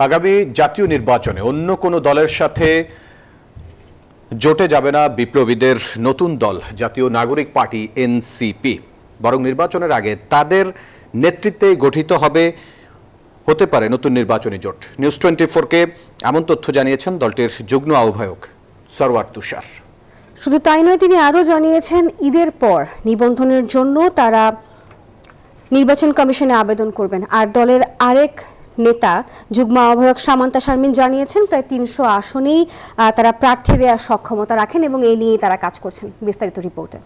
আগামী জাতীয় নির্বাচনে অন্য কোনো দলের সাথে জোটে যাবে না বিপ্লবীদের নতুন দল জাতীয় নাগরিক পার্টি এনসিপি। বরং নির্বাচনের আগে তাদের নেতৃত্বে গঠিত হতে পারে নতুন নির্বাচনী জোট। নিউজ 24-কে এমন তথ্য জানিয়েছেন দলটির যুগ্ম আহ্বায়ক সরওয়ার তুষার। শুধু তাই নয়, তিনি আরও জানিয়েছেন ঈদের পর নিবন্ধনের জন্য তারা নির্বাচন কমিশনে আবেদন করবেন। আর দলের আরেক নেতা যুগ্ম আহ্বায়ক সামান্তা শারমিন জানিয়েছেন প্রায় ৩০০ আসনেই তারা প্রার্থী দেওয়ার সক্ষমতা রাখেন এবং এই নিয়েই তারা কাজ করছেন। বিস্তারিত রিপোর্টে।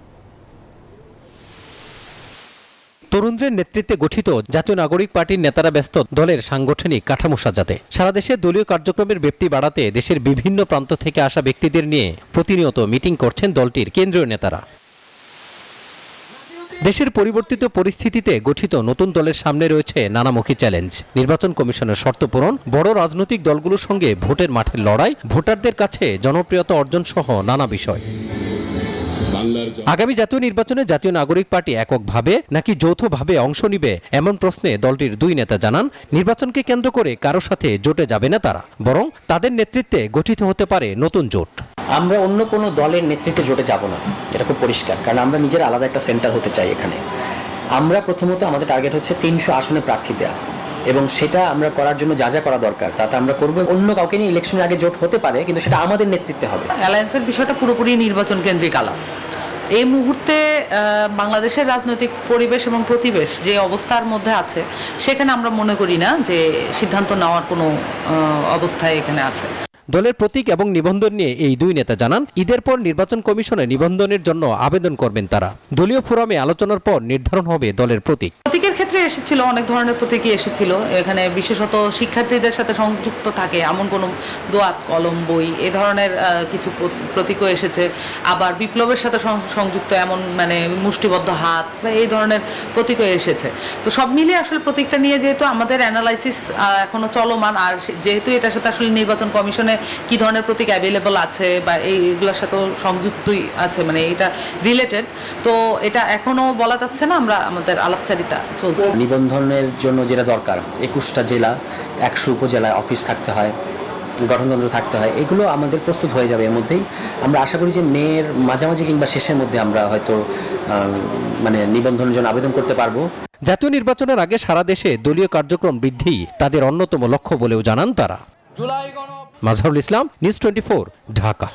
তরুণদের নেতৃত্বে গঠিত জাতীয় নাগরিক পার্টির নেতারা ব্যস্ত দলের সাংগঠনিক কাঠামো সাজাতে। সারা দেশে দলীয় কার্যক্রমের ব্যাপ্তি বাড়াতে দেশের বিভিন্ন প্রান্ত থেকে আসা ব্যক্তিদের নিয়ে প্রতিনিয়ত মিটিং করছেন দলটির কেন্দ্রীয় নেতারা। দেশের পরিবর্তিত পরিস্থিতিতে গঠিত নতুন দলের সামনে রয়েছে নানামুখী চ্যালেঞ্জ। নির্বাচন কমিশনের শর্ত পূরণ, বড় রাজনৈতিক দলগুলোর সঙ্গে ভোটের মাঠের লড়াই, ভোটারদের কাছে জনপ্রিয়তা অর্জন সহ নানা বিষয়। আগামী জাতীয় নির্বাচনে জাতীয় নাগরিক পার্টি এককভাবে নাকি যৌথভাবে অংশ নিবে এমন প্রশ্নে দলটির দুই নেতা জানান, নির্বাচনকে কেন্দ্র করে কারো সাথে জোটে যাবে না তারা, বরং তাদের নেতৃত্বে গঠিত হতে পারে নতুন জোট। আমরা অন্য কোনো দলের নেতৃত্বে জোটে যাব না, এটা খুব পরিষ্কার। কারণ আমরা নিজের আলাদা একটা সেন্টার হতে চাই এখানে। আমরা প্রথমত আমাদের টার্গেট হচ্ছে ৩০০ আসনে প্রার্থী দেওয়া, এবং সেটা আমরা করার জন্য যা যা করা দরকার তাতে আমরা করব। অন্য কাউকে নিয়ে ইলেকশনের আগে জোট হতে পারে, কিন্তু সেটা আমাদের নেতৃত্বে হবে। অ্যালায়েন্সের বিষয়টা পুরোপুরি নির্বাচন কেন্দ্রিক আলাপ। এই মুহূর্তে বাংলাদেশের রাজনৈতিক পরিবেশ এবং প্রতিবেশ যে অবস্থার মধ্যে আছে, সেখানে আমরা মনে করি না যে সিদ্ধান্ত নেওয়ার কোনো অবস্থায় এখানে আছে। দলের প্রতীক এবং নিবন্ধন নিয়ে এই দুই নেতা জানান, ঈদের পর নির্বাচন কমিশনে নিবন্ধনের জন্য আবেদন করবেন তারা। দলীয় ফোরামে আলোচনার পর নির্ধারণ হবে দলের প্রতীক। প্রতীকের ক্ষেত্রে এসেছিল, অনেক ধরনের প্রতীকই এসেছিল। এখানে বিশেষত শিক্ষার্থীদের সাথে সংযুক্ত থাকে এমন কোনো দোয়াত, কলম, বই এই ধরনের কিছু প্রতীকও এসেছে। আবার বিপ্লবের সাথে সংযুক্ত এমন মানে মুষ্টিবদ্ধ হাত বা এই ধরনের প্রতীকও এসেছে। তো সব মিলিয়ে আসলে প্রতীকটা নিয়ে যেহেতু আমাদের অ্যানালাইসিস এখনো চলমান, আর যেহেতু এটার সাথে আসলে নির্বাচন কমিশনে কি ধরনের প্রতীক অ্যাভেলেবল আছে বা এইগুলোর সাথেও সংযুক্তই আছে, মানে এটা রিলেটেড, তো এটা এখনো বলা যাচ্ছে না। আমরা আমাদের আলাপচারিতা চলছে। নিবন্ধনের জন্য যেটা দরকার, 21টা জেলা, 100 উপজেলায় অফিস থাকতে হয়, গঠনতন্ত্র থাকতে হয়, এগুলো আমাদের প্রস্তুত হয়ে যাবে এর মধ্যেই। আমরা আশা করি যে মের মাঝামাঝি কিংবা শেষের মধ্যে আমরা হয়তো মানে নিবন্ধনের জন্য আবেদন করতে পারবো। জাতীয় নির্বাচনের আগে সারা দেশে দলীয় কার্যক্রম বৃদ্ধি তাদের অন্যতম লক্ষ্য বলেও জানান তারা। মাজহারুল ইসলাম, নিউজ 24, ঢাকা।